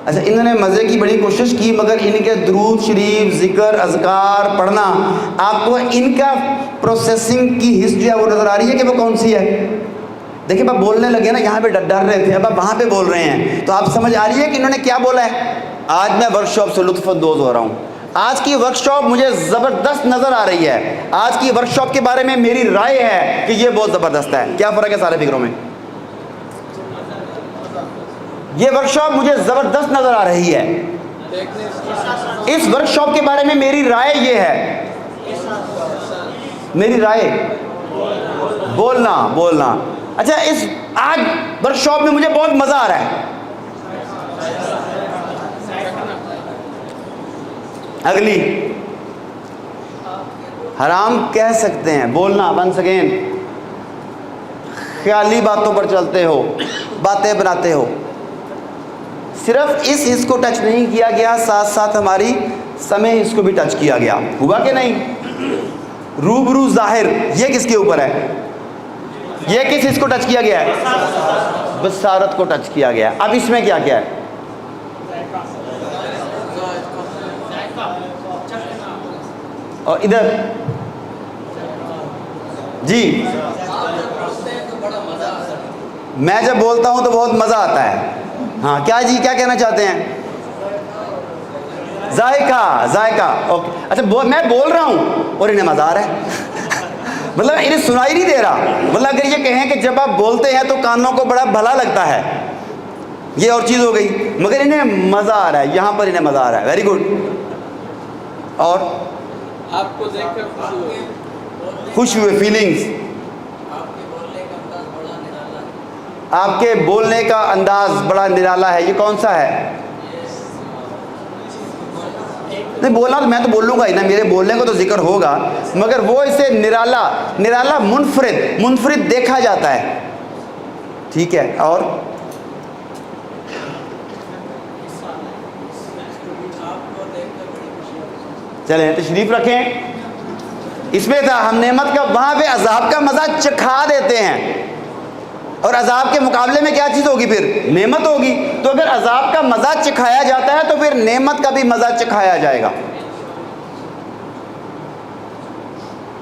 अच्छा, इन्होंने मज़े की बड़ी कोशिश की, मगर इनके दुरूद शरीफ, ज़िक्र, अज़कार पढ़ना, आपको इनका प्रोसेसिंग की हिस्ट्री वो नज़र आ रही है कि वो कौन सी है? देखिए, आप बोलने लगे ना, यहाँ पे डर रहे थे, अब आप वहाँ पे बोल रहे हैं, तो आप समझ आ रही है कि इन्होंने क्या बोला है। आज मैं वर्कशॉप से लुत्फ़अंदोज़ हो रहा हूँ। आज की वर्कशॉप मुझे ज़बरदस्त नज़र आ रही है। आज की वर्कशॉप के बारे में मेरी राय है कि ये बहुत ज़बरदस्त है। क्या फ़र्क है सारे फिक्रों में? ये वर्कशॉप मुझे ज़बरदस्त नज़र आ रही है। इस वर्कशॉप के बारे में मेरी राय ये है, मेरी राय बोलना। अच्छा, इस आज वर्कशॉप में मुझे बहुत मज़ा आ रहा है। अगली हराम कह सकते हैं, बोलना। वंस अगेन, ख्याली बातों पर चलते हो, बातें बनाते हो। सिर्फ इस हिस्स को टच नहीं किया गया, साथ साथ हमारी समय हिस्स को भी टच किया गया। हुआ कि नहीं? रूबरू ज़ाहिर, ये किसके ऊपर है? ये किस हिस्स को टच किया गया है? बसारत को टच किया गया। अब इसमें क्या क्या है? और इधर जी, मैं जब बोलता हूं तो बहुत मज़ा आता है। हाँ, क्या जी, क्या कहना चाहते हैं? जायका। ओके, अच्छा, मैं बोल रहा हूं और इन्हें मज़ा आ रहा है। मतलब इन्हें सुनाई नहीं दे रहा। मतलब अगर ये कहें कि जब आप बोलते हैं तो कानों को बड़ा भला लगता है, ये और चीज़ हो गई, मगर इन्हें मज़ा आ रहा है। यहाँ पर इन्हें मज़ा आ रहा है। Very good. और आपको देखकर खुश हुए, फीलिंग्स। आपके बोलने का अंदाज बड़ा निराला है। ये कौन सा है? नहीं, बोलना तो मैं तो बोलूँगा ही ना, मेरे बोलने को तो जिक्र होगा, मगर वो इसे निराला मुनफरिद देखा जाता है। ठीक है। और चलें, तशरीफ रखें। इसमें था हम नेमत का, वहाँ पे अजाब का मज़ा चखा देते हैं, और अजाब के मुकाबले में क्या चीज़ होगी? फिर नेमत होगी। तो अगर अजाब का मज़ा चखाया जाता है तो फिर नेमत का भी मज़ा चखाया जाएगा।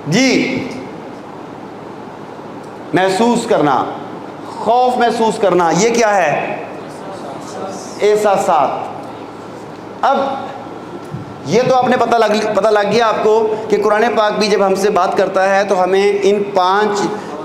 जी, महसूस करना, खौफ महसूस करना, ये क्या है? एहसासात। अब ये तो आपने पता लग गया आपको कि कुरान पाक भी जब हमसे बात करता है तो हमें इन 5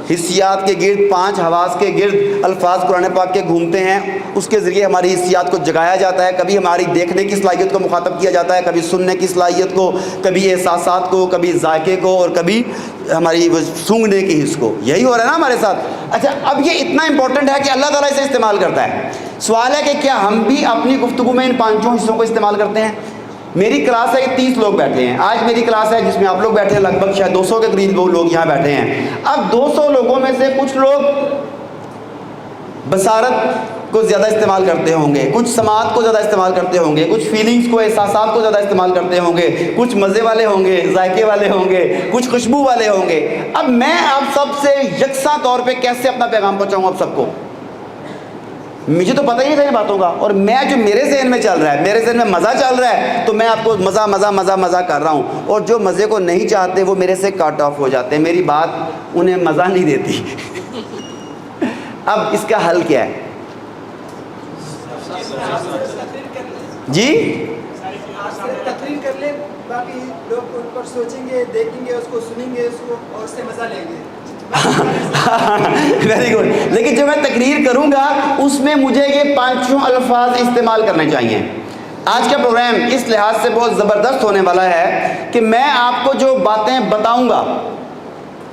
हिस्सियात के गिर्द, 5 हवास के गिर्द अल्फाज कुरान पाक के घूमते हैं। उसके ज़रिए हमारी हिस्सियात को जगाया जाता है। कभी हमारी देखने की सलाहियत को मुखातब किया जाता है, कभी सुनने की सलाहियत को, कभी एहसासात को, कभी जायके को, और कभी हमारी सूंघने की हिस्स को। यही हो रहा है ना हमारे साथ। अच्छा, अब ये इतना इंपॉर्टेंट है कि अल्लाह ताला इसे इस्तेमाल करता है। सवाल है कि क्या हम भी अपनी गुफ्तगू में इन 5 हिस्सों को इस्तेमाल करते हैं? मेरी क्लास है, 30 लोग बैठे हैं। आज मेरी क्लास है जिसमें आप लोग बैठे हैं, लगभग शायद 200 के करीब लोग यहाँ बैठे हैं। अब 200 लोगों में से कुछ लोग बसारत को ज़्यादा इस्तेमाल करते होंगे, कुछ समात को ज़्यादा इस्तेमाल करते होंगे, कुछ फीलिंग्स को, एहसासात को ज़्यादा इस्तेमाल करते होंगे, कुछ मज़े वाले होंगे, जायके वाले होंगे, कुछ खुशबू वाले होंगे। अब मैं आप सबसे यकसा तौर पे कैसे अपना पैगाम पहुँचाऊँ आप सबको? मुझे तो पता ही नहीं था इन बातों का, और मैं जो मेरे ज़हन में चल रहा है, मेरे ज़हन में मज़ा चल रहा है, तो मैं आपको मज़ा कर रहा हूँ। और जो मज़े को नहीं चाहते वो मेरे से कट ऑफ हो जाते हैं, मेरी बात उन्हें मज़ा नहीं देती। अब इसका हल क्या है जी? तकरीर कर ले, बाकी लोग उन पर सोचेंगे, देखेंगे, उसको सुनेंगे, उसको और उससे मज़ा लेंगे। Very good. लेकिन जो मैं तकरीर करूंगा उसमें मुझे ये 5 अल्फाज इस्तेमाल करने चाहिए। आज का प्रोग्राम इस लिहाज से बहुत ज़बरदस्त होने वाला है कि मैं आपको जो बातें बताऊंगा,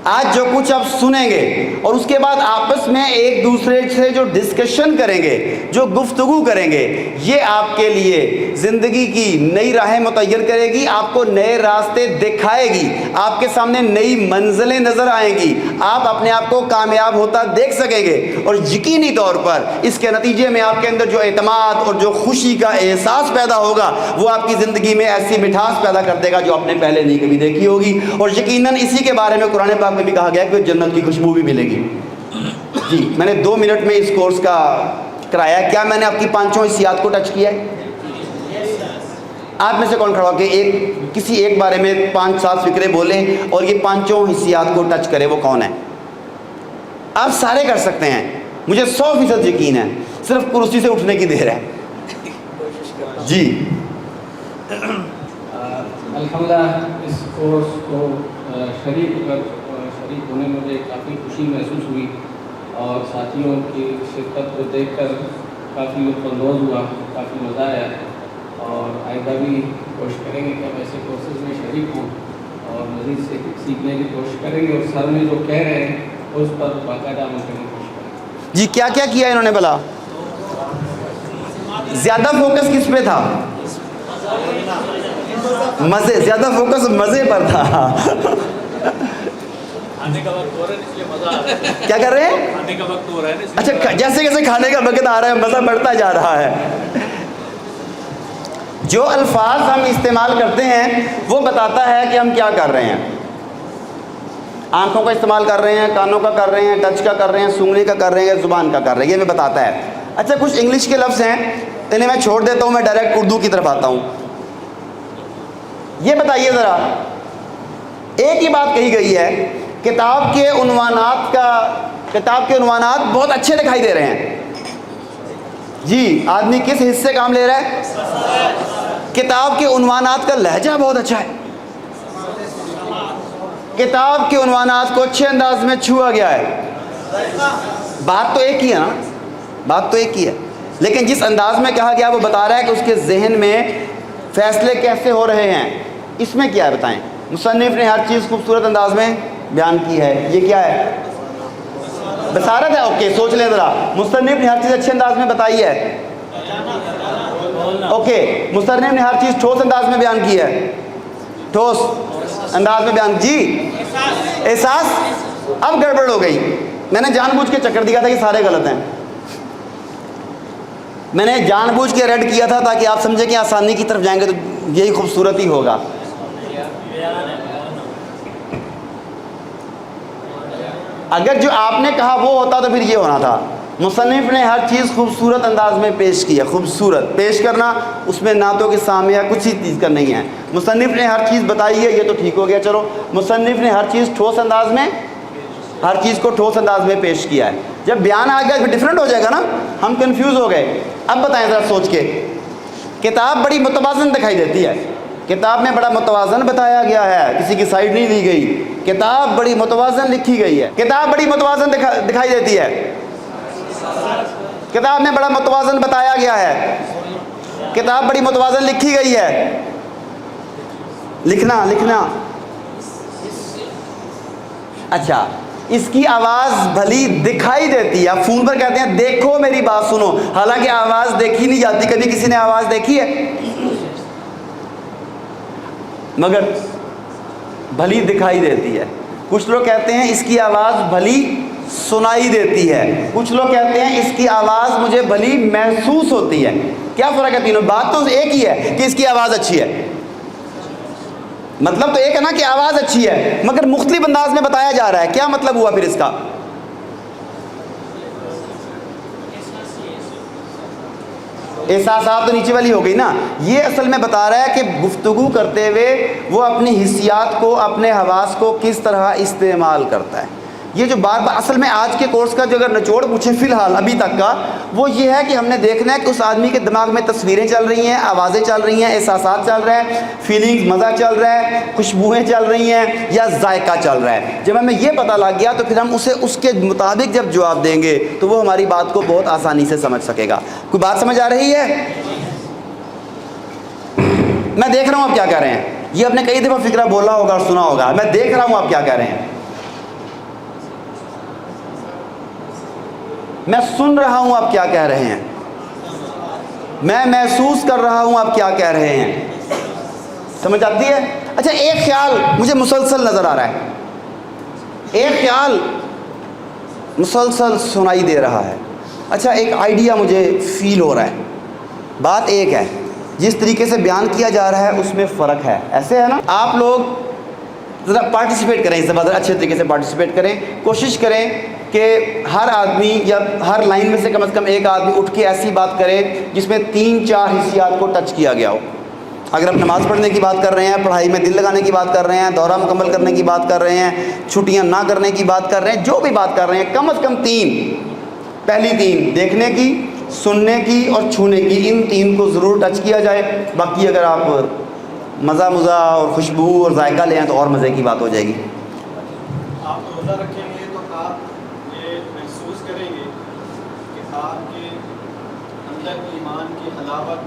आज जो कुछ आप सुनेंगे, और उसके बाद आपस में एक दूसरे से जो डिस्कशन करेंगे, जो गुफ्तगू करेंगे, ये आपके लिए ज़िंदगी की नई राहें मुतय्यर करेगी, आपको नए रास्ते दिखाएगी, आपके सामने नई मंजिलें नज़र आएंगी, आप अपने आप को कामयाब होता देख सकेंगे। और यकीनी तौर पर इसके नतीजे में आपके अंदर जो एतमाद और जो खुशी का एहसास पैदा होगा, वो आपकी ज़िंदगी में ऐसी मिठास पैदा कर देगा जो आपने पहले नहीं कभी देखी होगी। और यकीनन इसी के बारे में कुरान पाक में भी कहा गया कि जन्नत की खुशबू भी मिलेगी। जी, मैंने 2 मिनट में इस कोर्स का कराया है? क्या मैंने आपकी पांचों हिस्सियात को टच किया है? आप में से कौन खड़ा होकर किसी एक बारे में 5-7 फिक्रे बोले और ये पांचों हिस्सियात को टच करे, वो कौन है? आप सारे कर सकते हैं, मुझे 100% यकीन है, सिर्फ कुर्सी से उठने की देर है। जी अल्हम्दुलिल्लाह इस कोर्स को शरीक होने में मुझे काफ़ी खुशी महसूस हुई और साथियों की शिरकत को देखकर काफ़ी लुत्फ़अंदोज़ हुआ, काफ़ी मज़ा आया और आइंदा भी कोशिश करेंगे कि हम ऐसे कोर्सेज में शरीक हों और मज़ीद से सीखने की कोशिश करेंगे और सर में जो कह रहे हैं उस पर बाकायदा अमल करने की कोशिश करेंगे। जी क्या क्या किया इन्होंने भला? ज़्यादा फोकस किस पे था? मज़े, ज़्यादा फोकस मज़े पर था। खाने का वक्त हो रहा है इसलिए मज़ा आ रहा है। क्या कर रहे हैं? खाने का वक्त हो रहा है अच्छा, जैसे जैसे खाने का वक्त आ रहा है मज़ा बढ़ता जा रहा है। जो अल्फाज हम इस्तेमाल करते हैं वो बताता है कि हम क्या कर रहे हैं। आंखों का इस्तेमाल कर रहे हैं, कानों का कर रहे हैं, टच का कर रहे हैं, सूंघने का कर रहे हैं, ज़ुबान का कर रहे हैं, ये हमें बताता है। अच्छा, कुछ इंग्लिश के लफ्ज़ हैं, इन्हें मैं छोड़ देता हूँ, मैं डायरेक्ट उर्दू की तरफ आता हूँ। ये बताइए ज़रा, एक ही बात कही गई है, किताब के उन्वानात बहुत अच्छे दिखाई दे रहे हैं। जी, आदमी किस हिस्से काम ले रहा है? किताब के उन्वानात का लहजा बहुत अच्छा है। किताब के उन्वानात को अच्छे अंदाज में छुआ गया है। बात तो एक ही है ना, बात तो एक ही है, लेकिन जिस अंदाज में कहा गया वो बता रहा है कि उसके जहन में फैसले कैसे हो रहे हैं। इसमें क्या है बताएं? मुसन्निफ ने हर चीज़ खूबसूरत अंदाज में बयान की है। ये क्या है? बसारत है। ओके, सोच लें ज़रा, मुसन्निफ ने हर चीज़ अच्छे अंदाज में बताई है। ओके, मुसन्निफ ने हर चीज़ ठोस अंदाज में बयान की है, ठोस अंदाज में बयान। जी, एहसास। अब गड़बड़ हो गई, मैंने जानबूझ के चक्कर दिया था कि सारे गलत हैं। मैंने जानबूझ के रेड किया था ताकि आप समझे कि आसानी की तरफ जाएंगे तो यही खूबसूरत ही होगा। अगर जो आपने कहा वो होता तो फिर ये होना था, मुसन्निफ ने हर चीज़ खूबसूरत अंदाज में पेश की है। खूबसूरत पेश करना, उसमें नातों के सामने या कुछ ही चीज़ का नहीं है। मुसन्निफ ने हर चीज़ बताई है, ये तो ठीक हो गया। चलो, मुसन्निफ ने हर चीज़ ठोस अंदाज में, हर चीज़ को ठोस अंदाज में पेश किया है। जब बयान आ गया फिर डिफरेंट हो जाएगा ना, हम कंफ्यूज हो गए। अब बताएं ज़रा सोच के, किताब बड़ी मुतवाज़न दिखाई देती है। किताब में बड़ा मुतवाज़न बताया गया है, किसी की साइड नहीं ली गई। किताब बड़ी मुतवाज़न लिखी गई है। किताब बड़ी मुतवाज़न दिखाई देती है। किताब में बड़ा मुतवाज़न बताया गया है। किताब बड़ी मुतवाज़न लिखी गई है। लिखना लिखना अच्छा, इसकी आवाज़ भली दिखाई देती है। फ़ोन पर कहते हैं देखो मेरी बात सुनो, हालांकि आवाज़ देखी नहीं जाती। कभी किसी ने आवाज़ देखी है? मगर भली दिखाई देती है। कुछ लोग कहते हैं इसकी आवाज़ भली सुनाई देती है। कुछ लोग कहते हैं इसकी आवाज़ मुझे भली महसूस होती है। क्या फ़र्क है तीनों? बात तो एक ही है कि इसकी आवाज़ अच्छी है। मतलब तो एक है ना कि आवाज़ अच्छी है, मगर मुख्तलिफ अंदाज में बताया जा रहा है। क्या मतलब हुआ फिर इसका? एहसासात तो नीचे वाली हो गई ना। ये असल में बता रहा है कि गुफ्तगू करते हुए वो अपनी हिस्सियात को, अपने हवास को किस तरह इस्तेमाल करता है। ये जो बार बार असल में आज के कोर्स का जो अगर निचोड़ पूछे फ़िलहाल अभी तक का, वो ये है कि हमने देखना है कि उस आदमी के दिमाग में तस्वीरें चल रही हैं, आवाज़ें चल रही हैं, एहसासात चल रहे हैं, फीलिंग्स, मज़ा चल रहा है, खुशबुएँ चल रही हैं या जायका चल रहा है। जब हमें ये पता लग गया तो फिर हम उसे उसके मुताबिक जब जवाब देंगे तो वो हमारी बात को बहुत आसानी से समझ सकेगा। कोई बात समझ आ रही है? मैं देख रहा हूँ आप क्या कह रहे हैं। ये आपने कई दफ़ा फिक्रा बोला होगा और सुना होगा। मैं देख रहा हूँ आप क्या कह रहे हैं, मैं सुन रहा हूं आप क्या कह रहे हैं, मैं महसूस कर रहा हूं आप क्या कह रहे हैं। समझ आती है? अच्छा, एक ख्याल मुझे मुसलसल नज़र आ रहा है, एक ख्याल मुसलसल सुनाई दे रहा है। अच्छा, एक आइडिया मुझे फील हो रहा है। बात एक है, जिस तरीके से बयान किया जा रहा है उसमें फ़र्क है। ऐसे है ना, आप लोग ज़रा पार्टिसिपेट करें, ज़बरदस्त अच्छे तरीके से पार्टिसिपेट करें। कोशिश करें कि हर आदमी या हर लाइन में से कम एक आदमी उठ के ऐसी बात करे जिसमें 3-4 हिस्सियात को टच किया गया हो। अगर हम नमाज़ पढ़ने की बात कर रहे हैं, पढ़ाई में दिल लगाने की बात कर रहे हैं, दौरा मुकम्मल करने की बात कर रहे हैं, छुट्टियां ना करने की बात कर रहे हैं, जो भी बात कर रहे हैं, कम से कम 3, पहली 3 देखने की, सुनने की और छूने की, इन 3 को ज़रूर टच किया जाए। बाकी अगर आप मज़ा और खुशबू और जायका लें तो और मज़े की बात हो जाएगी। आप रोज़ा रखेंगे तो आप ये महसूस करेंगे कि आपके अंदर ईमान की हलावत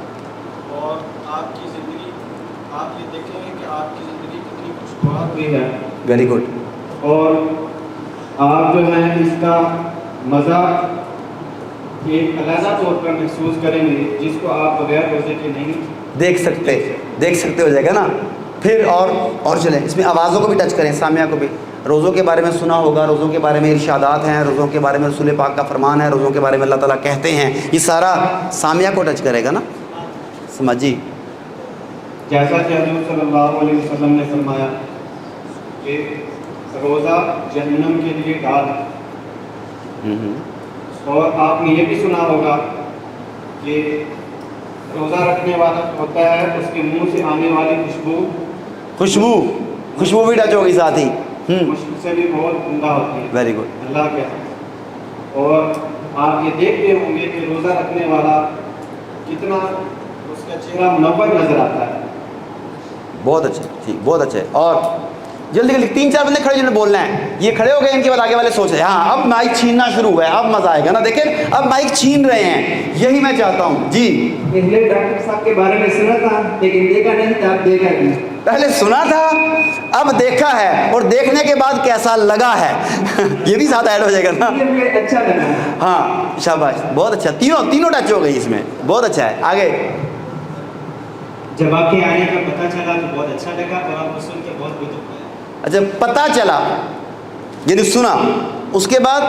और आपकी ज़िंदगी, आप ये देखेंगे कि आपकी ज़िंदगी कितनी खुशगवार हुई है। Very good. और आप जो है इसका मज़ा एक अलग तौर पर महसूस करेंगे जिसको आप बगैर रोज़े के नहीं देख सकते हो जाएगा ना। फिर और चलें, इसमें आवाज़ों को भी टच करें, सामिया को भी। रोज़ों के बारे में सुना होगा, रोज़ों के बारे में इरशादात हैं, रोज़ों के बारे में रसूल पाक का फरमान है, रोज़ों के बारे में अल्लाह ताला कहते हैं, ये सारा सामिया को टच करेगा ना। समझी? जैसा कि हज़रत सल्लल्लाहु अलैहि वसल्लम ने फरमाया कि रोज़ा जहन्नम के लिए डाल है। और आपने ये भी सुना होगा कि रोज़ा रखने वाला होता है उसके मुंह से आने वाली खुशबू भी टच होगी साथ ही, खुशबू से भी बहुत उम्दा होती है। Very good. अल्लाह के और आप ये देखते होंगे कि रोज़ा रखने वाला कितना उसका चेहरा मुनव्वर नजर आता है। बहुत अच्छे, ठीक, बहुत अच्छे। और जल्दी 3-4 बंदे खड़े जिन्हें बोलना है, ये खड़े हो गए, इनके बाद आगे वाले सोच रहे हैं हाँ अब माइक छीनना शुरू हुआ है, अब मज़ा आएगा ना। देखें अब माइक छीन रहे हैं, यही मैं चाहता हूँ जी। पहले डॉक्टर साहब के बारे में सुना था लेकिन देखा नहीं था, अब देखा नहीं। पहले सुना था, अब देखा है, और देखने के बाद कैसा लगा है ये भी साथ ऐड हो जाएगा ना। अच्छा लगा। हाँ शाबाश, बहुत अच्छा। तीनों टच हो गई इसमें, बहुत अच्छा है। आगे जब आपके आने का पता चला तो बहुत अच्छा लगा और आपको सुन के बहुत लुत्फ आया। अच्छा, पता चला यानी सुना, उसके बाद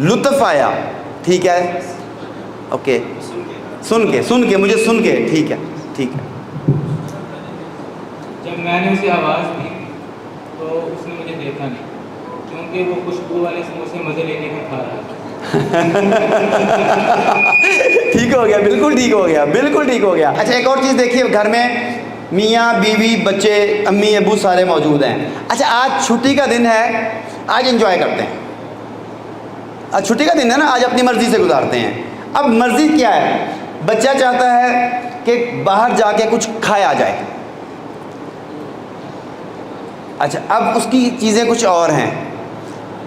लुत्फ आया, ठीक है, ओके। सुन के मुझे सुन के, ठीक है। जब मैंने उसे आवाज़ दी तो उसने मुझे देखा नहीं, क्योंकि वो खुशबू वाले समोसे मज़े लेने का खा रहा था। ठीक हो गया, बिल्कुल ठीक हो गया। अच्छा, एक और चीज़ देखिए, घर में मियाँ बीवी बच्चे अम्मी अबू सारे मौजूद हैं। अच्छा, आज छुट्टी का दिन है, आज एंजॉय करते हैं। आज छुट्टी का दिन है ना, आज अपनी मर्ज़ी से गुजारते हैं। अब मर्ज़ी क्या है, बच्चा चाहता है कि बाहर जाके कुछ खाया जाए। अच्छा, अब उसकी चीज़ें कुछ और हैं।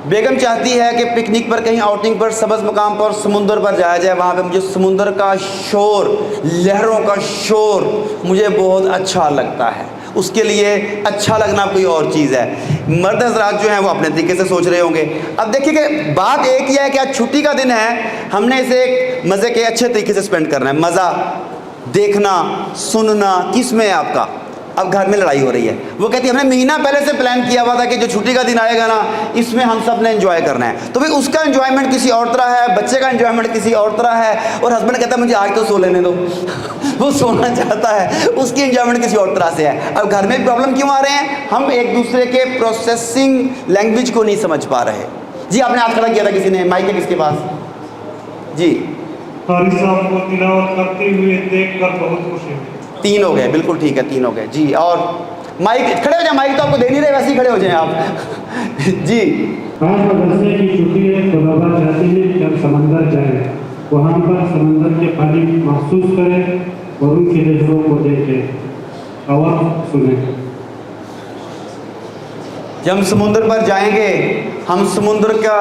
बेगम चाहती है कि पिकनिक पर, कहीं आउटिंग पर, सब्ज़ मुकाम पर, समुंदर पर जाया जाए। वहाँ पे मुझे समुंदर का शोर, लहरों का शोर मुझे बहुत अच्छा लगता है। उसके लिए अच्छा लगना कोई और चीज़ है। मर्द हज़रात जो हैं वो अपने तरीके से सोच रहे होंगे। अब देखिए कि बात एक ही है कि आज छुट्टी का दिन है, हमने इसे एक मज़े के अच्छे तरीके से स्पेंड करना है। मज़ा देखना सुनना किस में है आपका। अब घर में लड़ाई हो रही है, वो कहती है हमने महीना पहले से प्लान किया हुआ था कि जो छुट्टी का दिन आएगा ना, इसमें हम सब ने एंजॉय करना है। तो भाई उसका एंजॉयमेंट किसी और तरह है, बच्चे का एंजॉयमेंट किसी और तरह है, और हस्बैंड कहता है मुझे आज तो सो लेने दो वो सोना चाहता है, उसकी एंजॉयमेंट किसी और तरह से है। अब घर में प्रॉब्लम क्यों आ रहे हैं, हम एक दूसरे के प्रोसेसिंग लैंग्वेज को नहीं समझ पा रहे। जी, आपने हाथ खड़ा किया था, किसी ने, माइक है किसके पास? जी, क़ारी साहब को तिलावत करते हुए देखकर बहुत खुशी हुई। 3 हो गए, बिल्कुल ठीक है, 3 हो गए जी। और माइक खड़े हो जाए, माइक तो आपको दे नहीं रहे, वैसे ही खड़े हो जाएं आप जी। आज मदरसे की छुट्टी है, तलबा चाहते हैं कि हम समंदर जाएं, वहाँ पर समंदर के पानी महसूस करें और उनके लहरों को देखें। आवाज़ सुने। जब हम समुद्र पर जाएंगे, हम समुद्र का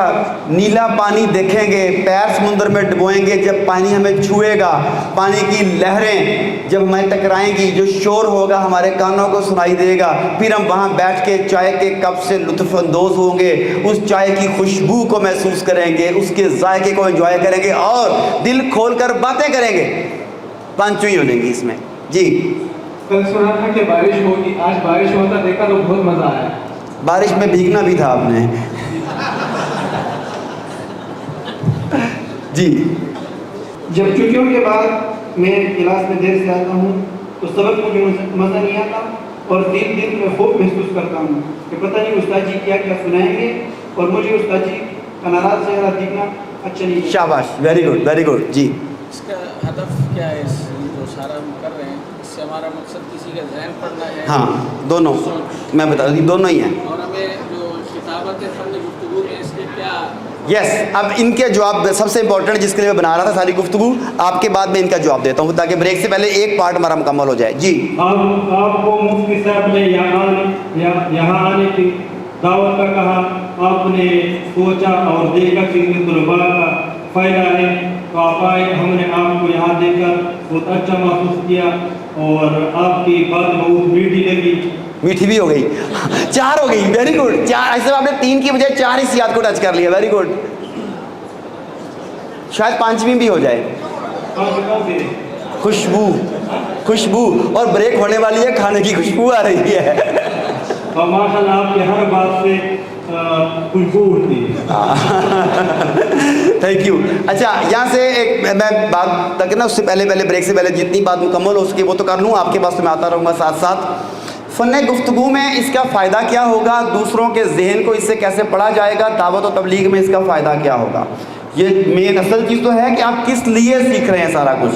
नीला पानी देखेंगे, पैर समुद्र में डुबोएंगे, जब पानी हमें छुएगा, पानी की लहरें जब हमें टकराएंगी, जो शोर होगा हमारे कानों को सुनाई देगा, फिर हम वहाँ बैठ के चाय के कप से लुत्फ़ अंदोज़ होंगे, उस चाय की खुशबू को महसूस करेंगे, उसके जायके को एंजॉय करेंगे और दिल खोल कर बातें करेंगे। पांचवी हो जाएंगी इसमें जी। कल सुना था कि बारिश होगी, आज बारिश होता देखा तो बहुत मज़ा आया। बारिश में भीगना भी था आपने जी। जब छुट्टियों के बाद मैं क्लास में देर से आता हूँ तो सबक मुझे मज़ा नहीं आता और दिन दिन मैं खूब महसूस करता हूँ कि पता नहीं उस्ताद जी क्या क्या सुनाएंगे, और मुझे उस्ताद जी का नाराज चेहरा दिखना अच्छा नहीं है। शाबाश, वेरी गुड जी। इसका हदफ क्या है, इस जो सारा हम कर रहे हैं, इससे हमारा मकसद किसी का ज़हन पढ़ना है? हाँ, दोनों, मैं बता दूँ, दोनों ही हैं। और हमें जो किताबत फ़न गुफ्तगू में इसके क्या? यस, अब इनके जवाब सबसे इंपॉर्टेंट जिसके लिए मैं बना रहा था सारी गुफ्तगू, आपके बाद में इनका जवाब देता हूँ ताकि ब्रेक से पहले एक पार्ट हमारा मुकम्मल हो जाए जी। आपको मुफ्ती साहब ने यहाँ आने की दावत का कहा, आपने सोचा और देखा कि तलबा का फ़ायदा है, तो आप आए, हमने आपको यहाँ देखकर बहुत अच्छा महसूस किया और आपकी बात बहुत मीठी लगी। मीठी भी हो गई 4 हो गई, वेरी गुड। 4 ऐसे आपने 3 की बजाय 4 इस याद को टच कर लिया, वेरी गुड। शायद 5वीं भी हो जाए। खुशबू और ब्रेक होने वाली है, खाने की खुशबू आ रही है। और माशाल्लाह आपके हर बात से खुशबू उठती है। Thank you. अच्छा, यहाँ से एक मैं बात तक ना, उससे पहले ब्रेक से पहले जितनी बात मुकम्मल हो सके वो तो कर लूँ, आपके पास तो मैं आता रहूँगा साथ साथ। फ़न गुफ्तगू में इसका फ़ायदा क्या होगा, दूसरों के जहन को इससे कैसे पढ़ा जाएगा, दावत और तबलीग में इसका फ़ायदा क्या होगा, ये मेन असल चीज़ तो है कि आप किस लिए सीख रहे हैं सारा कुछ।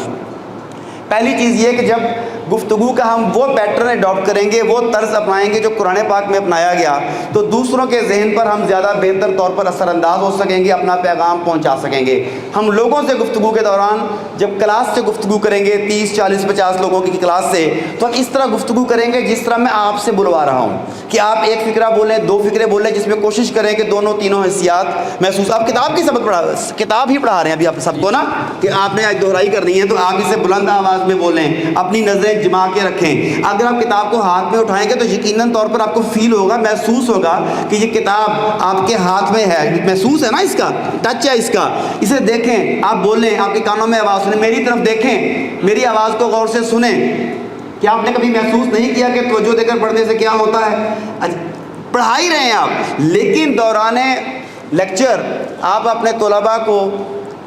पहली चीज़ ये कि जब गुफ्तगू का हम वो पैटर्न अडॉप्ट करेंगे, वो तर्ज अपनाएंगे जो कुरान पाक में अपनाया गया, तो दूसरों के जहन पर हम ज़्यादा बेहतर तौर पर असरअंदाज हो सकेंगे, अपना पैगाम पहुंचा सकेंगे। हम लोगों से गुफ्तगू के दौरान जब क्लास से गुफ्तगू करेंगे, 30, 40, 50 लोगों की क्लास से, तो हम इस तरह गुफ्तगू करेंगे जिस तरह मैं आपसे बुलवा रहा हूँ कि आप एक फ़िक्रा बोलें, 2 फ़िक्रे बोलें, जिसमें कोशिश करें कि दोनों तीनों हैसियत महसूस। आप किताब की सबक पढ़ा, किताब ही पढ़ा रहे हैं अभी आप सबको ना, कि आपने आज दोहराई करनी है, तो आप इसे बुलंद आवाज़ में बोलें, अपनी नज़रें जमा के रखें। अगर आप किताब को हाथ में उठाएंगे तो यकीनन तौर पर आपको फील होगा, महसूस होगा कि ये किताब आपके हाथ में है, महसूस है ना, इसका टच है, इसका, इसे देखें, आप बोलें, आपके कानों में आवाज़ सुने, मेरी तरफ देखें, मेरी आवाज़ को गौर से सुने। क्या आपने कभी महसूस नहीं किया कि तवज्जो देकर पढ़ने से क्या होता है? पढ़ा ही रहे हैं आप, लेकिन दौराने लेक्चर आप अपने तलबा को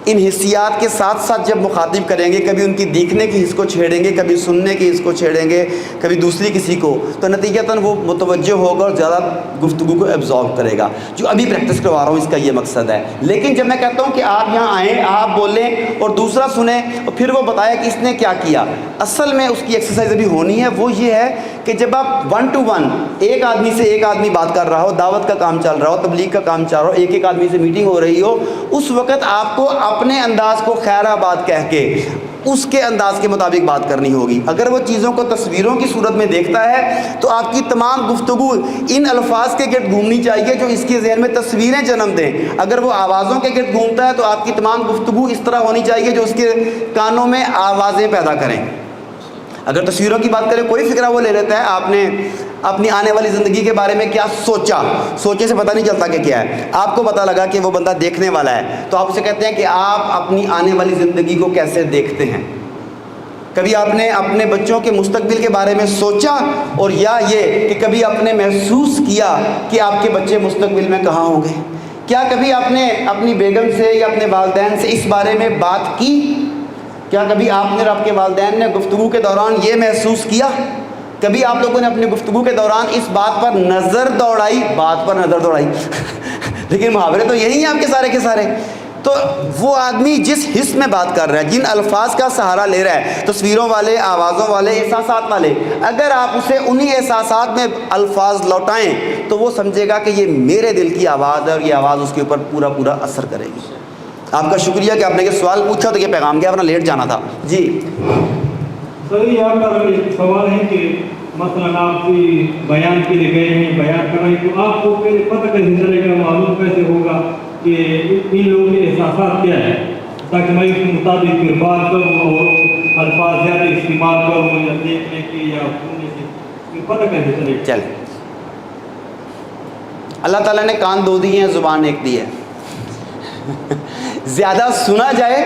इन हिस्सियात के साथ साथ जब मुखातिब करेंगे, कभी उनकी देखने की हिस्स को छेड़ेंगे, कभी सुनने की हिस्स को छेड़ेंगे, कभी दूसरी किसी को, तो नतीजतन वो मुतवज्जो होगा और ज़्यादा गुफ्तगू को एब्जॉर्ब करेगा। जो अभी प्रैक्टिस करवा रहा हूँ इसका ये मकसद है। लेकिन जब मैं कहता हूँ कि आप यहाँ आएँ, आप बोलें और दूसरा सुने और फिर वो बताया कि इसने क्या किया, असल में उसकी एक्सरसाइज अभी होनी है। वो ये है कि जब आप 1 to 1 एक आदमी से एक आदमी बात कर रहा हो, दावत का काम चल रहा हो, तबलीग का काम चल रहा हो, एक आदमी से मीटिंग हो रही हो, उस वक़्त आपको अपने अंदाज को खैराबाद कह के उसके अंदाज के मुताबिक बात करनी होगी। अगर वो चीज़ों को तस्वीरों की सूरत में देखता है तो आपकी तमाम गुफ्तगू इन अल्फाज के गिर्द घूमनी चाहिए जो इसके ज़हन में तस्वीरें जन्म दें। अगर वो आवाज़ों के गिर्द घूमता है तो आपकी तमाम गुफ्तगू इस तरह होनी चाहिए जो उसके कानों में आवाज़ें पैदा करें। अगर तस्वीरों की बात करें, कोई फ़िक्रा वो ले लेता है, आपने अपनी आने वाली ज़िंदगी के बारे में क्या सोचा, सोचे से पता नहीं चलता कि क्या है, आपको पता लगा कि वो बंदा देखने वाला है, तो आप उसे कहते हैं कि आप अपनी आने वाली ज़िंदगी को कैसे देखते हैं। कभी आपने अपने बच्चों के मुस्तकबिल के बारे में सोचा, और या ये कि कभी आपने महसूस किया कि आपके बच्चे मुस्तकबिल में कहाँ होंगे? क्या कभी आपने अपनी बेगम से या अपने वालिदैन से इस बारे में बात की? क्या कभी आपने और आपके वालिदैन ने गुफ्तगू के दौरान ये महसूस किया? कभी आप लोगों ने अपनी गुफ्तगू के दौरान इस बात पर नज़र दौड़ाई, लेकिन मुहावरे तो यही हैं आपके सारे के सारे। तो वो आदमी जिस हिस्स में बात कर रहा है, जिन अल्फाज का सहारा ले रहा है, तस्वीरों वाले, आवाज़ों वाले, एहसासात वाले, अगर आप उसे उन्हीं एहसासात में अल्फाज लौटाएं तो वो समझेगा कि ये मेरे दिल की आवाज़ है और ये आवाज़ उसके ऊपर पूरा पूरा असर करेगी। आपका शुक्रिया कि आपने ये सवाल पूछा, तो ये पैगाम गया, वरना लेट जाना था जी। सर, यहाँ पर एक सवाल है कि मसलन आप कोई बयान के लिए गए हैं, बयान कर रहे हैं, तो आपको पता कैसे चलेगा, मालूम कैसे होगा कि इन लोगों के एहसास क्या है, ताकि मैं इसके मुताबिक फिर बात करूँ और अल्फाज ज़्यादा इस्तेमाल करूँ या देखने की या सुनने की, पता कैसे चलेगा? चले, अल्लाह ताला ने कान 2 दिए हैं, ज़ुबान 1 दी है। ज़्यादा सुना जाए,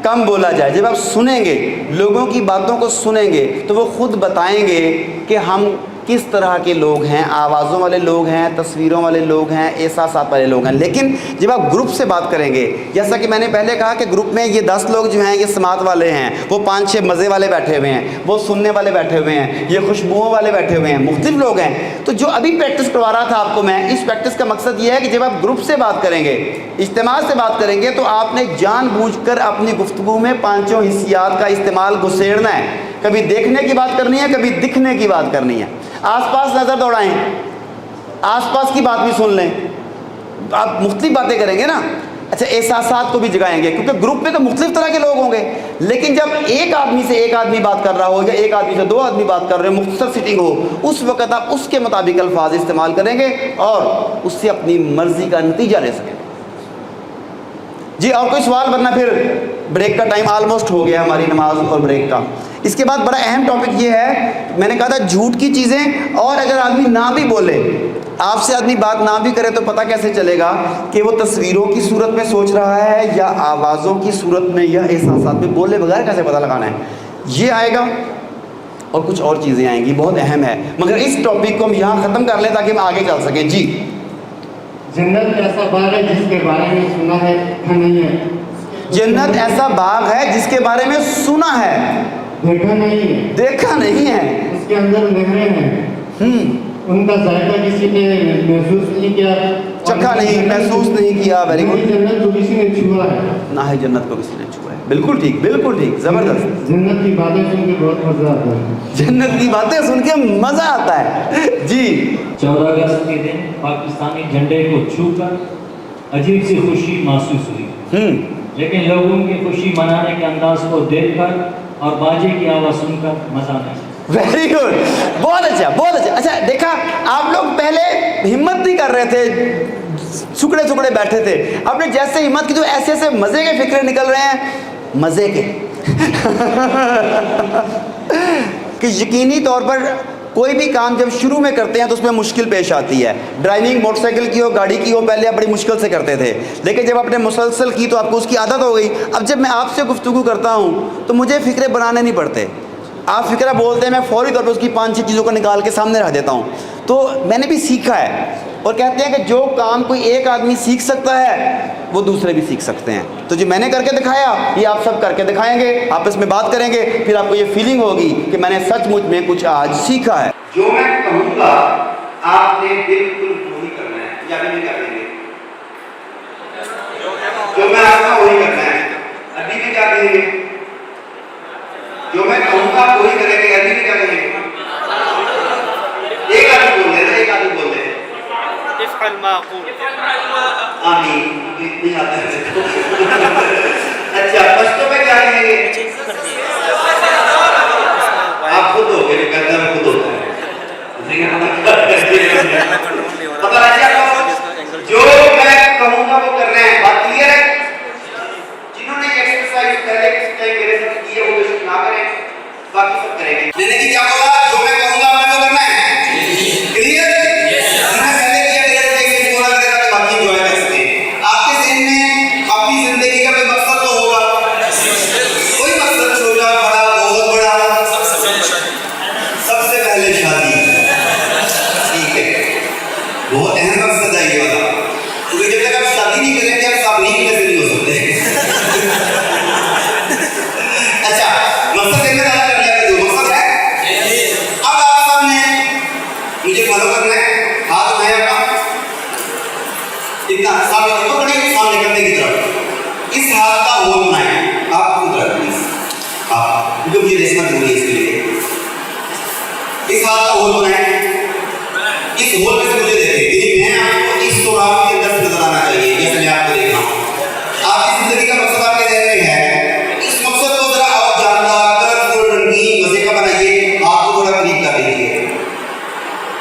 कम बोला जाए। जब आप सुनेंगे, लोगों की बातों को सुनेंगे, तो वो खुद बताएंगे कि हम किस तरह के लोग हैं, आवाज़ों वाले लोग हैं, तस्वीरों वाले लोग हैं, एहसासात वाले लोग हैं। लेकिन जब आप ग्रुप से बात करेंगे, जैसा कि मैंने पहले कहा कि ग्रुप में ये 10 लोग जो हैं ये समात वाले हैं, वो 5-6 मज़े वाले बैठे हुए हैं, वो सुनने वाले बैठे हुए हैं, ये खुशबुओं वाले बैठे हुए हैं, मुख्तलिफ लोग हैं। तो जो अभी प्रैक्टिस करवा रहा था आपको मैं, इस प्रैक्टिस का मकसद ये है कि जब आप ग्रुप से बात करेंगे, इज्तिमा से बात करेंगे, तो आपने जानबूझकर अपनी गुफ्तगू में 5 हिस्सियात का इस्तेमाल घुसेड़ना है। कभी देखने की बात करनी है, कभी दिखने की बात करनी है। आसपास नज़र दौड़ाएं, आसपास की बात भी सुन लें, आप मुख्तलिफ बातें करेंगे ना। अच्छा, एहसासात को भी जगाएंगे, क्योंकि ग्रुप में तो मुख्तलिफ तरह के लोग होंगे। लेकिन जब एक आदमी से एक आदमी बात कर रहा हो या एक आदमी से 2 आदमी बात कर रहे हो, मुख्तसर सिटिंग हो, उस वक़्त आप उसके मुताबिक अल्फाज इस्तेमाल करेंगे और उससे अपनी मर्ज़ी का नतीजा ले सकेंगे। जी, और कोई सवाल? वरना फिर ब्रेक का टाइम ऑलमोस्ट हो गया, हमारी नमाज और ब्रेक का। इसके बाद बड़ा अहम टॉपिक ये है, मैंने कहा था झूठ की चीज़ें। और अगर आदमी ना भी बोले, आपसे आदमी बात ना भी करे, तो पता कैसे चलेगा कि वो तस्वीरों की सूरत में सोच रहा है या आवाज़ों की सूरत में या एहसासात में? बोले बगैर कैसे पता लगाना है? ये आएगा और कुछ और चीज़ें आएंगी, बहुत अहम है। मगर इस टॉपिक को हम यहाँ ख़त्म कर लें ताकि हम आगे चल सकें। जी, जन्नत ऐसा बाग है जिसके बारे में सुना है, देखा नहीं है। जन्नत ऐसा बाग है जिसके बारे में सुना है, देखा नहीं है। देखा नहीं है। उसके अंदर नहरें हैं, उनका जायका किसी ने महसूस नहीं किया, चखा नहीं, महसूस नहीं किया। Very good. जन्नत को किसी ने छुआ है, ना है जन्नत को किसी ने छुआ है। बिल्कुल ठीक, बिल्कुल ठीक, ज़बरदस्त। जन्नत की बातें सुन के बहुत मजा आता है। जन्नत की बातें सुन के मज़ा आता है। जी, 14 अगस्त के दिन पाकिस्तानी झंडे को छूकर अजीब सी खुशी महसूस हुई, लेकिन लोगों की खुशी मनाने के अंदाज को देखकर और बाजे की आवाज़ सुनकर मजा नहीं। वेरी गुड, बहुत अच्छा, बहुत अच्छा। अच्छा, देखा, आप लोग पहले हिम्मत नहीं कर रहे थे, सुकड़े सुकड़े बैठे थे। आपने जैसे हिम्मत की तो ऐसे ऐसे मज़े के फिक्रे निकल रहे हैं, मज़े के कि यकीनी तौर पर कोई भी काम जब शुरू में करते हैं तो उसमें मुश्किल पेश आती है। ड्राइविंग मोटरसाइकिल की हो, गाड़ी की हो, पहले आप बड़ी मुश्किल से करते थे, लेकिन जब आपने मुसलसल की तो आपको उसकी आदत हो गई। अब जब मैं आपसे गुफ्तगू करता हूँ तो मुझे फ़िक्रे बनाने नहीं पड़ते। आप फ़िक्रा बोलते हैं, मैं फ़ौरी तौर पर उसकी 5-6 चीज़ों को निकाल के सामने रख देता हूँ। तो मैंने भी सीखा है, और कहते हैं कि जो काम कोई एक आदमी सीख सकता है वो दूसरे भी सीख सकते हैं। तो जो मैंने करके दिखाया ये आप सब करके दिखाएंगे, आपस में बात करेंगे, फिर आपको ये फीलिंग होगी कि मैंने सचमुच में कुछ आज सीखा है। जो मैं कहूँगा आपने बिल्कुल वही करना है, या भी नहीं कर देंगे? जो मैं आपका वही करना है, अभी भी क्या कहेंगे? जो मैं कहूँगा वही करेंगे, अभी भी क्या कहेंगे? एक आदमी बोल रहे, एक आदमी बोल रहे। आमीन, नहीं आता है। अच्छा, पश्तो में क्या कहेंगे? आप खुद हो गए, करता मैं खुद होता है। जो मैं कहूँगा वो करना है, बात क्लियर है? जिन्होंने एक्सरसाइज पहले किस टाइम मेरे साथ की है वो बेशक ना करें, बाकी सब करेंगे। मैंने कि क्या बोला? जो मैं कहूँगा आपने वो करना है। क्लियर? मैंने पहले किया, एक बोला करेगा तो बाकी जो है सकते हैं। आपके ज़हन में अपनी जिंदगी का कोई मकसद तो होगा, कोई मकसद छोटा बड़ा बहुत बड़ा, सबसे पहले शादी। ठीक है, बहुत अहम मकसद है ये वाला, क्योंकि जब तक आप शादी नहीं करेंगे आप साहब नहीं कैसे नहीं हो सकते। अच्छा, मकसद इतना ज़्यादा कर लिया, जो मकसद है अब आप सामने मुझे फॉलो करना है। हाथ उठाया अपना, इतना सामने तो बड़ी सामने करने की तरफ, इस हाथ का होल बनाए आप खुद रखिए। आप क्योंकि मुझे रेशमा जरूरी है, इसके लिए इस हाथ का होल बनाए। इस होल में से मुझे देखें, मैं आपको इस सुराख के अंदर नजर आना चाहिए, जैसे मैं आपको देख रहा हूँ। आपकी जिंदगी का मकसद आपके ज़हन में है, इस मकसद को जरा और जानदार, कलरफुल, रंगीन, मजे का बनाइए, आपको थोड़ा करीब कर लीजिए।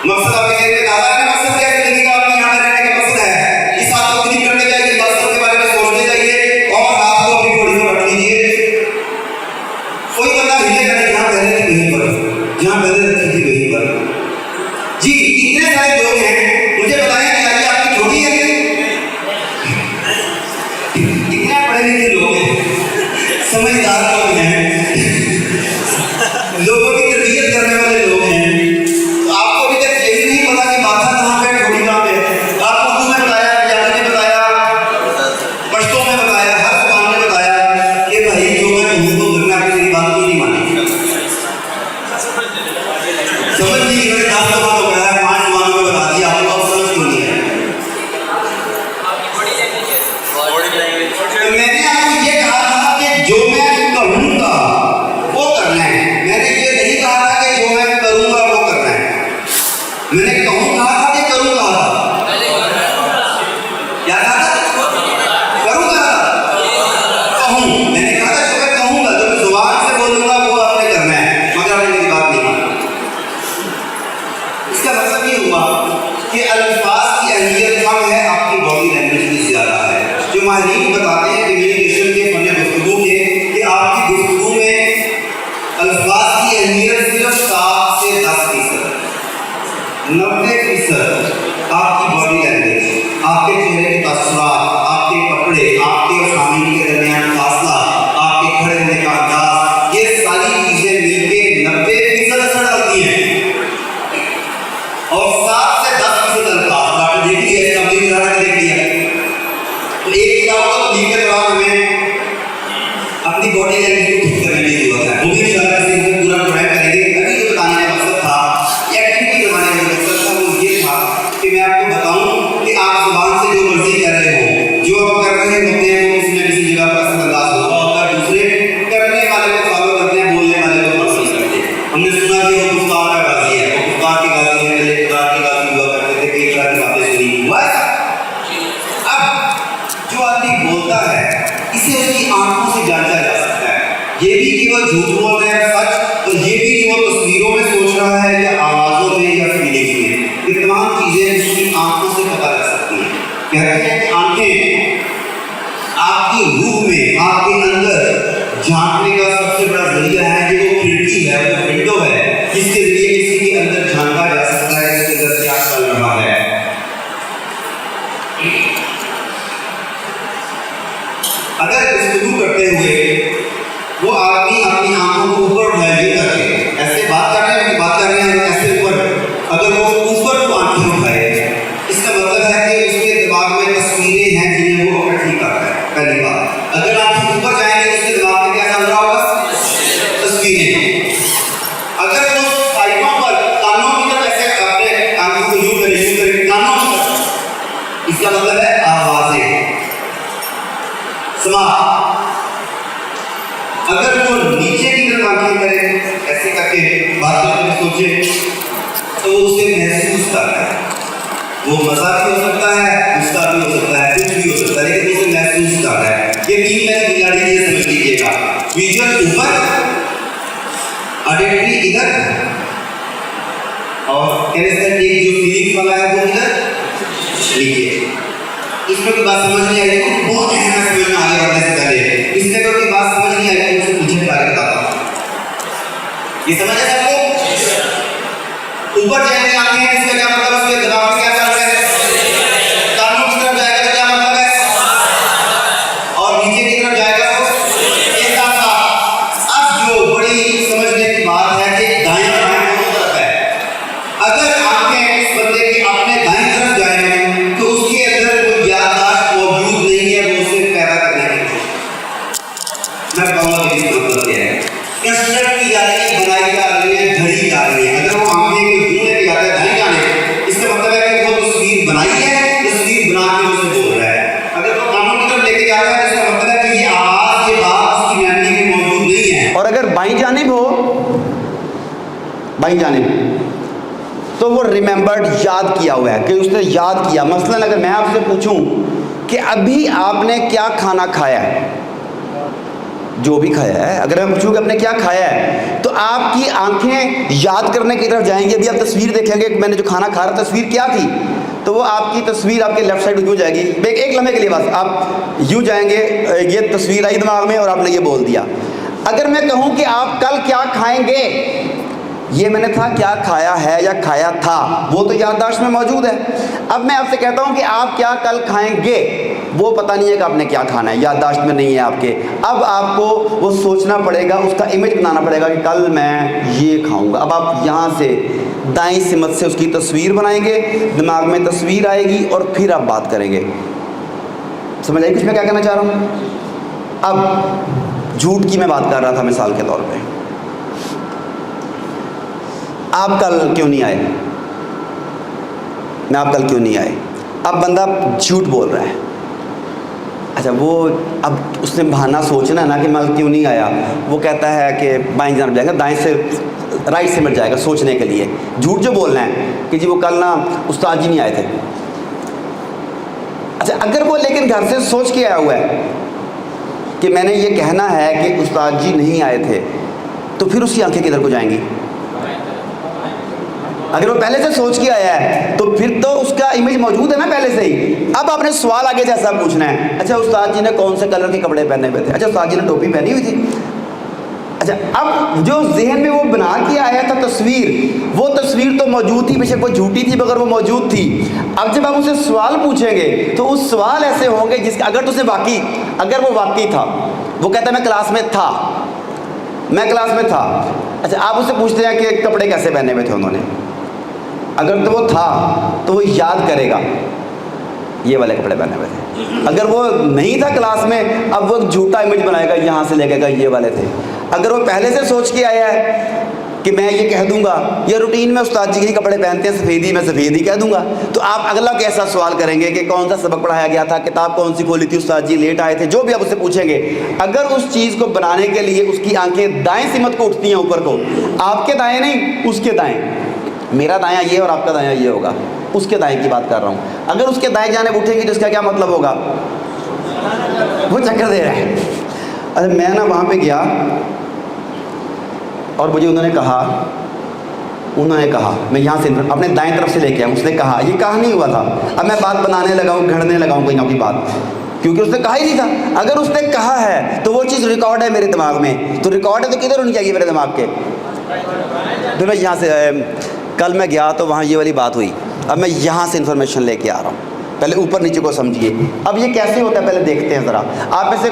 मकसद आपके ज़हन में आता है, मकसद क्या है जिंदगी का? आपके यहाँ रहने का मकसद है। इस हाथ को करीब करने चाहिए, मकसद के बारे में सोचने चाहिए और हाथ को अपनी बॉडी में रख लीजिए। कोई बंदा हिलेगा नहीं, जहाँ पहले थी वहीं पर, जहाँ पहले रखी थी वहीं पर। तबलीग के दौरान हमें अपनी बॉडी लैंग्वेज को ठीक करने की जरूरत है। वो भी इंशाअल्लाह से पूरा प्रोग्राम करेंगे। अभी जो बताने का मकसद था या एक्टिविटी करवाने का मकसद था वो ये था कि मैं आपको बताऊं कि आप जुबान से जो मर्जी कर रहे हो, जो आप कर रहे होते हैं वो किसी न किसी जगह पर असरअंदाज होगा और दूसरे करने वाले को फॉलो करते हैं, बोलने वाले को फॉलो नहीं करते। हमने सुना कि वो कुफ्तार का गाजी है, वो कुफ्तार की गाजी है, पहले खुदा की गाजी हुआ करते थे, कई तरह की बातें सुनी हुआ है। अब जो आदमी बोलता है इसे उसकी आंखों से जांचा जा सकता है, ये भी कि वो झूठ बोल रहा है सच, और ये भी कि वो तस्वीरों में सोच रहा है या आवाज़ों में या फीलिंग्स में। ये तमाम चीज़ें उसकी आंखों से पता लग सकती हैं। कहते हैं कि आंखें आपकी रूह में, आपके अंदर झांकने का सबसे बड़ा जरिया है। ये वो खिड़की है, वो विंडो है जिसके जरिए किसी के अंदर झांका जा सकता है, इसके अंदर क्या चल रहा है। अगर गुफ्तगू करते हुए वो आदमी अपनी आंखों को ऊपर उठाए ये करके ऐसे बात कर रहे हैं ऐसे ऊपर, अगर वो ऊपर को आंखें उठाए, इसका मतलब है कि उसके दिमाग में तस्वीरें हैं जिन्हें वो इकट्ठी करता है। पहली बात, अगर आंखें ऊपर जाएंगे तो उसके दिमाग में क्या चल रहा होगा? तस्वीरें। अगर वो साइडों पर कानों की तरफ ऐसे अपने आंखों को यूं करे कानों की तरफ, इसका मतलब है आवाजें, समाज। अगर वो नीचे की तरफ आंखें करे ऐसे करके बात करके सोचे तो उसे महसूस करता है। वो मजा भी हो सकता है, गुस्सा भी हो सकता है, कुछ भी हो सकता है, लेकिन उसे महसूस करता है। ये तीन मैंने बिगाड़ी ये समझ लीजिएगा। विजुअल ऊपर, ऑडिटरी इधर, और किनेस्थेटिक जो फीलिंग वाला है वो इधर नीचे। इसमें कोई बात समझ नहीं आई, बहुत अहम है समझ में आगे बढ़ने से पहले। इसमें कोई बात समझ नहीं आई तो मुझे पीछे आगे बताता हूँ। ये समझ है सबको? ऊपर जाएंगे आंखें, इसका क्या मतलब? उसके दिमाग में क्या चल रहा है? कानों की तरफ जाएगा तो क्या मतलब है? और नीचे की तरफ जाएगा तो एक साथ। अब जो बड़ी समझने की बात है कि दाएं बाएं दोनों तरफ है। अगर आंखें इस बंदे की अपने दाएं तरफ जाएंगे तो उसके अंदर कोई याददाश्त मौजूद नहीं है, वो उसे पैदा करने की कोशिश। मैं कहूँगा कि इसका मतलब क्या है? कंस्ट्रक्ट की जा रही है, बनाई जा रही है, घड़ी जा रही है। अगर वो आंखें को यूं लेके जाता है दाएं जाने, इसका मतलब है कि वो तस्वीर बनाई है, तस्वीर बना के उसे बोल रहा है। अगर वो कानों की तरफ लेके जाता है इसका मतलब है कि ये आवाज, ये बात उसकी मेमोरी में मौजूद नहीं है। और अगर बाईं जानिब हो, बाईं जानिब, तो वो रिमेंबर्ड, याद किया हुआ है कि उसने याद किया। मसलन अगर मैं आपसे पूछूं कि अभी आपने क्या खाना खाया है, जो भी खाया है, अगर मैं पूछूं कि आपने क्या खाया है, तो आपकी आंखें याद करने की तरफ जाएंगी। अभी आप तस्वीर देखेंगे कि मैंने जो खाना खा रहा, तस्वीर क्या थी, तो वो आपकी तस्वीर आपके लेफ्ट साइड यूँ जाएगी। एक लम्हे के लिए बस आप यूँ जाएंगे, ये तस्वीर आई दिमाग में और आपने ये बोल दिया। अगर मैं कहूँ कि आप कल क्या खाएंगे, ये मैंने था क्या खाया है या खाया था, वो तो याददाश्त में मौजूद है। अब मैं आपसे कहता हूँ कि आप क्या कल खाएंगे, वो पता नहीं है कि आपने क्या खाना है, याददाश्त में नहीं है आपके। अब आपको वो सोचना पड़ेगा, उसका इमेज बनाना पड़ेगा कि कल मैं ये खाऊंगा। अब आप यहाँ से दाईं सिमत से उसकी तस्वीर बनाएंगे, दिमाग में तस्वीर आएगी और फिर आप बात करेंगे। समझ आइए कुछ मैं क्या कहना चाह रहा हूँ? अब झूठ की मैं बात कर रहा था मिसाल के तौर पे, आप कल क्यों नहीं आए, मैं आप कल क्यों नहीं आए। अब बंदा झूठ बोल रहा है। अच्छा, वो अब उसने बहाना सोचना है ना कि मैं क्यों नहीं आया। वो कहता है कि बाएं जानब जाएगा, दाएं से राइट से मिट जाएगा सोचने के लिए। झूठ जो बोलना है कि जी वो कल ना उस्ताद जी नहीं आए थे। अच्छा, अगर वो लेकिन घर से सोच के आया हुआ है कि मैंने ये कहना है कि उस्ताद जी नहीं आए थे, तो फिर उसकी आंखें किधर को जाएंगी? अगर वो पहले से सोच के आया है तो फिर तो उसका इमेज मौजूद है ना पहले से ही। अब आपने सवाल आगे जैसा पूछना है, अच्छा उस्ताद जी ने कौन से कलर के कपड़े पहने हुए थे, अच्छा उस्ताद जी ने टोपी पहनी हुई थी। अच्छा, अब जो जहन में वो बना के आया था तस्वीर, वो तस्वीर तो मौजूद थी, बेशक वो झूठी थी मगर वो मौजूद थी। अब जब आप उसे सवाल पूछेंगे तो उस सवाल ऐसे होंगे जिसका अगर तो उसे अगर वो वाकई था, वो कहता है मैं क्लास में था, मैं क्लास में था। अच्छा, आप उससे पूछते हैं कि कपड़े कैसे पहने हुए थे उन्होंने, अगर तो वो था तो वो याद करेगा ये वाले कपड़े पहने हुए थे। अगर वो नहीं था क्लास में, अब वो झूठा इमेज बनाएगा, यहाँ से लेकर ये वाले थे। अगर वो पहले से सोच के आया है कि मैं ये कह दूंगा, ये रूटीन में उस्ताद जी के ही कपड़े पहनते हैं सफ़ेदी, मैं सफ़ेदी कह दूंगा, तो आप अगला कैसा सवाल करेंगे कि कौन सा सबक पढ़ाया गया था, किताब कौन सी खोली थी, उस्ताद जी लेट आए थे, जो भी आप उससे पूछेंगे। अगर उस चीज़ को बनाने के लिए उसकी आंखें दाएं सिमत को उठती हैं ऊपर को, आपके दाएं नहीं, उसके दाएं, मेरा दायां ये और आपका दायां ये होगा, उसके दाएं की बात कर रहा हूँ। अगर उसके दाएं जाने उठेंगे तो इसका क्या मतलब होगा, वो चक्कर दे रहा है। अरे मैं ना वहाँ पे गया और मुझे उन्होंने कहा मैं यहाँ से अपने दाएं तरफ से लेके आया, उसने कहा, ये कहा नहीं हुआ था। अब मैं बात बनाने लगाऊँ, घड़ने लगाऊँ कोई ना कोई बात, क्योंकि उसने कहा ही नहीं था। अगर उसने कहा है तो वो चीज़ रिकॉर्ड है मेरे दिमाग में, तो रिकॉर्ड है तो किधर होनी चाहिए मेरे दिमाग के। तो मैं यहाँ से कल मैं गया तो वहाँ ये वाली बात हुई, अब मैं यहाँ से इन्फॉर्मेशन लेके आ रहा हूँ। पहले ऊपर नीचे को समझिए। अब ये कैसे होता है पहले देखते हैं ज़रा। आप में से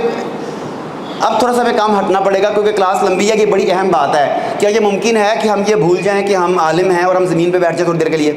अब थोड़ा सा हमें काम हटना पड़ेगा क्योंकि क्लास लंबी है, कि बड़ी अहम बात है। क्या ये मुमकिन है कि हम ये भूल जाएं कि हम आलिम हैं और हम ज़मीन पे बैठ जाए थोड़ी देर के लिए?